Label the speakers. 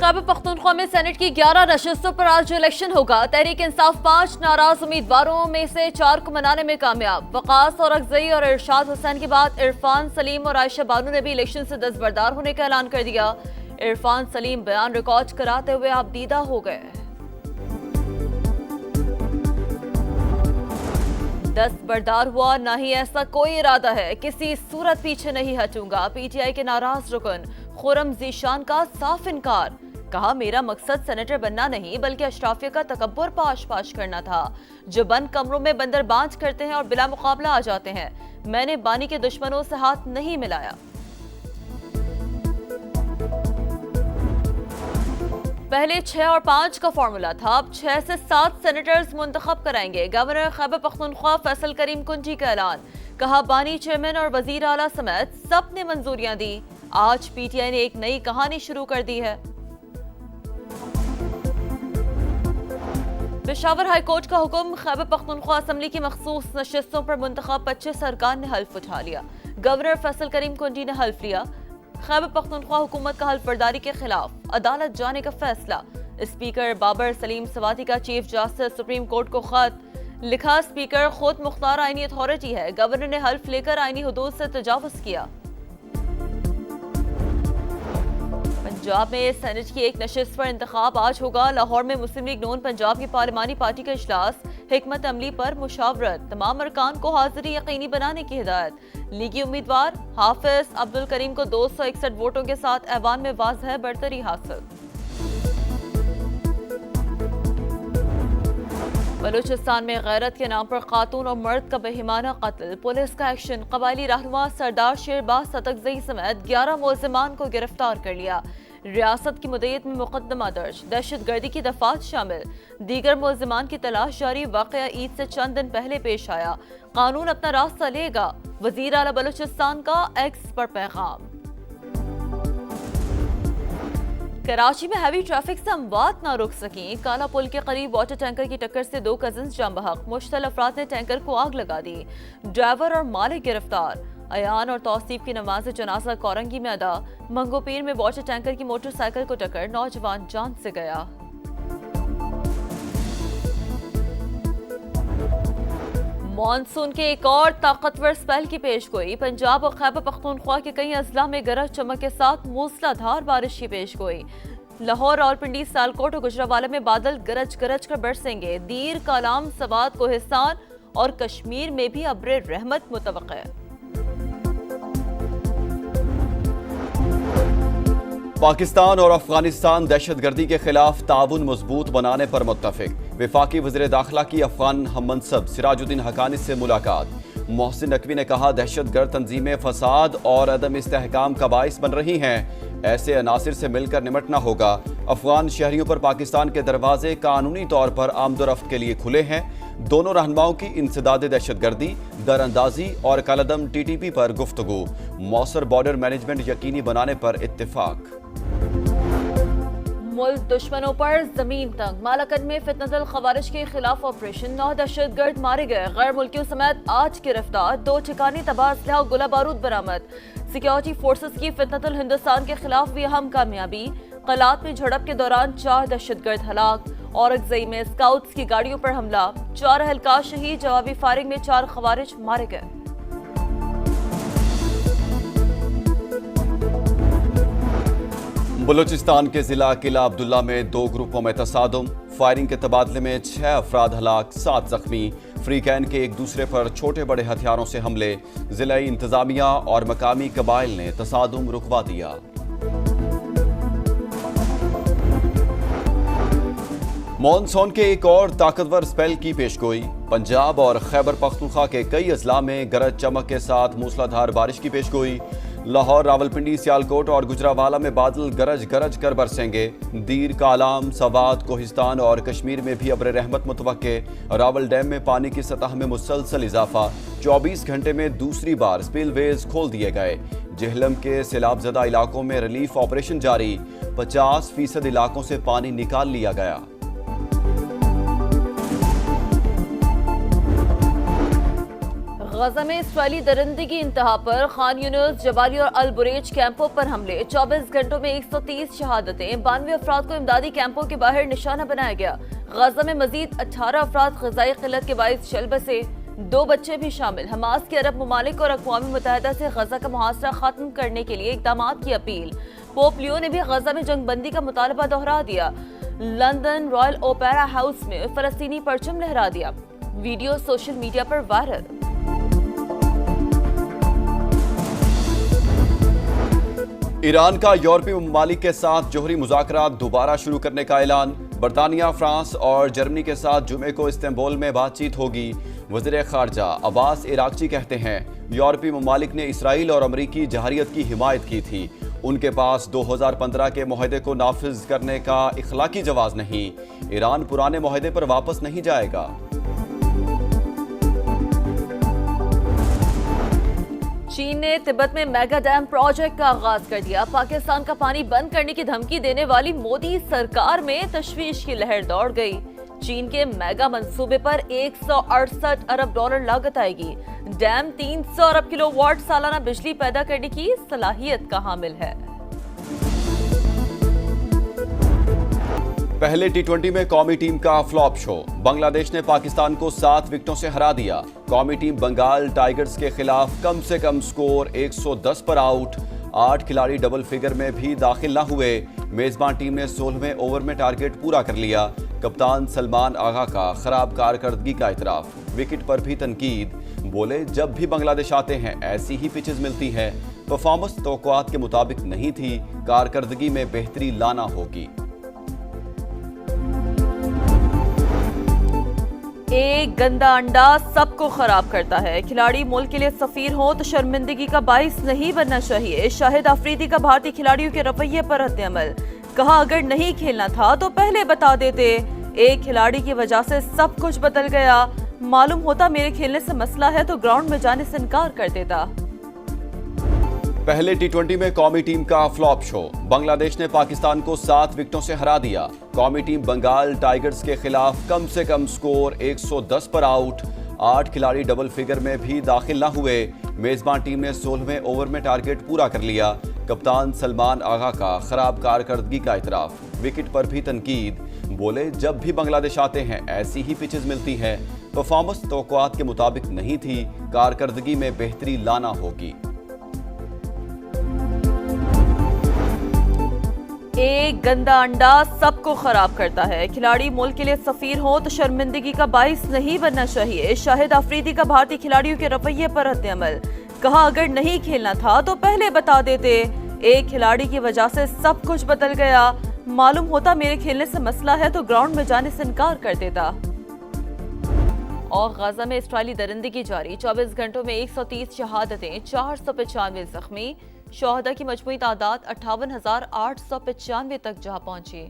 Speaker 1: खैबर पख्तूनख्वा में सेनेट की 11 नशिस्तों पर आज इलेक्शन होगा। तहरीक इंसाफ 5 नाराज उम्मीदवारों में से 4 को मनाने में कामयाब। वकास और अगजई और इरशाद हुसैन के बाद इरफान सलीम और आयशा बानू ने भी इलेक्शन से दस्तबरदार होने का ऐलान कर दिया। इरफान सलीम बयान रिकॉर्ड कराते हुए आपदीदा हो गए। दस्तबरदार हुआ ना ही ऐसा कोई इरादा है, किसी सूरत पीछे नहीं हटूंगा। पीटीआई के नाराज रुकन खुरम जीशान का साफ इनकार। कहा, मेरा मकसद सेनेटर बनना नहीं बल्कि अशराफिया का तकब्बुर पाश पाश करना था, जो बंद कमरों में बंदरबांज करते हैं और बिला मुकाबला आ जाते हैं। मैंने बानी के दुश्मनों से हाथ नहीं मिलाया। पहले 6 और 5 का फॉर्मूला था, अब 6 से 7 सेनेटर्स मुंतखब कराएंगे। गवर्नर खैबर पख्तूनख्वा फैसल करीम कुंजी का ऐलान। कहा, बानी चेयरमैन और वजीर आला समेत सब ने मंजूरियां दी। आज पीटीआई ने एक नई कहानी शुरू कर दी है। पेशावर हाईकोर्ट का हुक्म, खैबर पख्तूनख्वा असम्बली की मखसूस नशिस्तों पर मुंतखब 25 अरकान ने हल्फ उठा लिया। गवर्नर फैसल करीम कुंजी ने हल्फ लिया। खैबर पख्तूनख्वा हुकूमत का हल्फ बर्दारी के खिलाफ अदालत जाने का फैसला। स्पीकर बाबर सलीम सवाती का चीफ जस्टिस सुप्रीम कोर्ट को खत लिखा। स्पीकर खुद मुख्तार आईनी अथॉरिटी है, गवर्नर ने हल्फ लेकर आईनी हुदूद से तजावुज किया। पंजाब में सेनेट की एक नशिस्त पर इंतखाब आज होगा। लाहौर में मुस्लिम लीग नून पंजाब की पार्लिमानी पार्टी का इजलास। हिकमत अमली पर मुशावरत, तमाम अरकान को हाजिरी यकीनी बनाने की हिदायत। लीगी उम्मीदवार हाफिज अब्दुल करीम को 261 वोटों के साथ ऐवान में वाज़ह बरतरी हासिल। बलूचिस्तान में गैरत के नाम पर खातून और मर्द का बेहिमाना कत्ल, पुलिस का एक्शन। कबायली रहनुमा सरदार शेरबाज सतकजई समेत 11 मुलजिमान को गिरफ्तार कर लिया। रियासत की मुद्दत में मुकदमा दर्ज, दहशतगर्दी की दफात शामिल। दीगर मुलजिमान की तलाश जारी। वाकया ईद से चंद दिन पहले पेश आया। कानून अपना रास्ता लेगा, वजीर आला बलूचिस्तान का एक्स पर पैगाम। कराची में हैवी ट्रैफिक से अमवात ना रुक सकी। काला पुल के करीब वाटर टैंकर की टक्कर से 2 कजिन्स जाम बहक। मुश्तल अफराद ने टैंकर को आग लगा दी। ड्राइवर और मालिक गिरफ्तार। अयान और तौसीफ की नमाज जनाजा कोरंगी में अदा। मंगोपीर में वाटर टैंकर की मोटरसाइकिल को टक्कर, नौजवान जान से गया। मॉनसून के एक और ताकतवर स्पेल की पेशगोई। पंजाब और खैबर पख्तूनख्वा के कई अजला में गरज चमक के साथ मूसलाधार बारिश की पेशगोई। लाहौर, रावलपिंडी, सियालकोट और गुजरांवाला में बादल गरज गरज कर बरसेंगे। दीर, कालाम, सवात, कोहिस्तान और कश्मीर में भी अब्र रहमत मुतवक्के।
Speaker 2: पाकिस्तान और अफगानिस्तान दहशतगर्दी के खिलाफ ताउन मजबूत बनाने पर मुत्तफिक। वफाकी वज़ीर दाखिला की अफगान हममनसब सिराजुद्दीन हकानी से मुलाकात। मोहसिन नकवी ने कहा, दहशतगर्द तंजीमें फसाद और अदम इस्तेहकाम का बाइस बन रही हैं, ऐसे अनासिर से मिलकर निपटना होगा। अफगान शहरियों पर पाकिस्तान के दरवाजे कानूनी तौर पर आमदोरफ्त के लिए खुले हैं। दोनों रहनुमाओं की इंसदाद दहशतगर्दी, दरअंदाजी और कलदम TTP पर गुफ्तगू। मौसर बॉर्डर मैनेजमेंट यकीनी बनाने पर इत्तेफाक।
Speaker 1: मुल्क दुश्मनों पर जमीन तंग। मालाकन में फितनतुल खवारिज के खिलाफ ऑपरेशन, 9 दहशतगर्द मारे गए। गैर मुल्कियों समेत 8 गिरफ्तार। 2 ठिकाने तबाह असलहा और गोला बारूद बरामद। सिक्योरिटी फोर्सेस की फितनतुल हिंदुस्तान के खिलाफ भी अहम कामयाबी। कलात में झड़प के दौरान 4 दहशतगर्द हलाक। औरंगजई में स्काउट्स की गाड़ियों पर हमला, 4 अहलकार शहीद। जवाबी फायरिंग में 4 खवारिज मारे गए।
Speaker 2: बलूचिस्तान के जिला किला अब्दुल्ला में 2 ग्रुपों में तसादुम। फायरिंग के तबादले में 6 अफराद हलाक, 7 जख्मी। फ्री कैन के एक दूसरे पर छोटे बड़े हथियारों से हमले। जिला इंतजामिया और मकामी कबाइल ने तसादुम रुकवा दिया। मॉनसून के एक और ताकतवर स्पेल की पेशगोई। पंजाब और खैबर पख्तूनख्वा के कई अजला में गरज चमक के साथ मूसलाधार बारिश की पेशगोई। लाहौर, रावलपिंडी, सियालकोट और गुजरांवाला में बादल गरज गरज कर बरसेंगे। दीर, कालाम, सवात, कोहिस्तान और कश्मीर में भी अब्र रहमत मुतवक्के। रावल डैम में पानी की सतह में मुसलसल इजाफा। 24 घंटे में दूसरी बार स्पिलवेज खोल दिए गए। जेहलम के सैलाबजदा इलाकों में रिलीफ ऑपरेशन जारी। 50% इलाकों से पानी निकाल लिया गया।
Speaker 1: गजा में इसराइली दरिंदगी इंतहा पर खान यूनिस, जबाली और अल बुरेज कैंपों पर हमले। 24 घंटों में 130 शहादतें, 92 अफराद को इमदादी कैंपों के बाहर निशाना बनाया गया। गजा में मजीद 18 अफराद ग़िज़ाई क़िल्लत के बाइस चल बसे, 2 बच्चे भी शामिल। हमास के अरब ममालिक और अक़वाम मुत्तहिदा से गजा का मुहासरा खत्म करने के लिए इक़दाम की अपील। पोप लियो ने भी गजा में जंगबंदी का मुतालबा दोहरा दिया। लंदन रॉयल ओपेरा हाउस में फ़लस्तीनी परचम लहरा दिया। वीडियो सोशल मीडिया पर वायरल।
Speaker 2: ईरान का यूरोपीय ममालिक के साथ जोहरी मुज़ाकरात दोबारा शुरू करने का ऐलान। बरतानिया, फ्रांस और जर्मनी के साथ जुमे को इस्तांबुल में बातचीत होगी। वज़ीर ख़ारजा अब्बास इराक़ची कहते हैं यूरोपीय ममालिक ने इसराइल और अमरीकी जहारियत की हिमायत की थी। उनके पास 2015 के मुआहदे को नाफिज करने का इखलाकी जवाज़ नहीं। ईरान पुराने मुआहदे पर वापस नहीं जाएगा।
Speaker 1: चीन ने तिब्बत में मेगा डैम प्रोजेक्ट का आगाज कर दिया। पाकिस्तान का पानी बंद करने की धमकी देने वाली मोदी सरकार में तशवीश की लहर दौड़ गई। चीन के मेगा मंसूबे पर 168 अरब डॉलर लागत आएगी। डैम 300 अरब किलोवाट सालाना बिजली पैदा करने की सलाहियत का हामिल है।
Speaker 2: पहले टी20 में कौमी टीम का फ्लॉप शो। बांग्लादेश ने पाकिस्तान को 7 विकेटों से हरा दिया। कौमी टीम बंगाल टाइगर्स के खिलाफ कम से कम स्कोर 110 पर आउट। 8 खिलाड़ी डबल फिगर में भी दाखिल न हुए। मेजबान टीम ने 16वें ओवर में टारगेट पूरा कर लिया। कप्तान सलमान आगा का खराब कारकर्दगी का इतराफ। विकेट पर भी तनकीद। बोले जब भी बांग्लादेश आते हैं ऐसी ही पिचेस मिलती हैं। परफॉर्मेंस तवक्कुआत के मुताबिक नहीं थी। कारकर्दगी में बेहतरी लाना होगी।
Speaker 1: एक गंदा अंडा सबको खराब करता है। खिलाड़ी मुल्क के लिए सफीर हो तो शर्मिंदगी का बाइस नहीं बनना चाहिए। शाहिद अफरीदी का भारतीय खिलाड़ियों के रवैये पर रद्द-ए-अमल। कहा अगर नहीं खेलना था तो पहले बता देते। एक खिलाड़ी की वजह से सब कुछ बदल गया। मालूम होता मेरे खेलने से मसला है तो ग्राउंड में जाने से इनकार कर देता।
Speaker 2: पहले टी20 में कौमी टीम का फ्लॉप शो। बांग्लादेश ने पाकिस्तान को 7 विकेटों से हरा दिया। कौमी टीम बंगाल टाइगर्स के खिलाफ कम से कम स्कोर 110 पर आउट। 8 खिलाड़ी डबल फिगर में भी दाखिल न हुए। मेजबान टीम ने 16वें ओवर में टारगेट पूरा कर लिया। कप्तान सलमान आगा का खराब कारकर्दगी का इतराफ। विकेट पर भी तनकीद। बोले जब भी बांग्लादेश आते हैं ऐसी ही पिचेस मिलती हैं। परफॉर्मेंस तवक्कुआत के मुताबिक नहीं थी। कारकर्दगी में बेहतरी लाना होगी।
Speaker 1: एक गंदा अंडा सबको खराब करता है। खिलाड़ी मुल्क के लिए सफीर हो तो शर्मिंदगी का बाइस नहीं बनना चाहिए। शाहिद अफरीदी का भारतीय खिलाड़ियों के रवैये पर रद्द-ए-अमल। कहा अगर नहीं खेलना था तो पहले बता देते। एक खिलाड़ी की वजह से सब कुछ बदल गया। मालूम होता मेरे खेलने से मसला है तो ग्राउंड में जाने से इनकार कर देता। और गजा में इसराइली दरिंदगी जारी। 24 घंटों में 130 शहादतें, 495 जख्मी। शोहदा की मजमूई तादाद 58,895 तक जा पहुंची।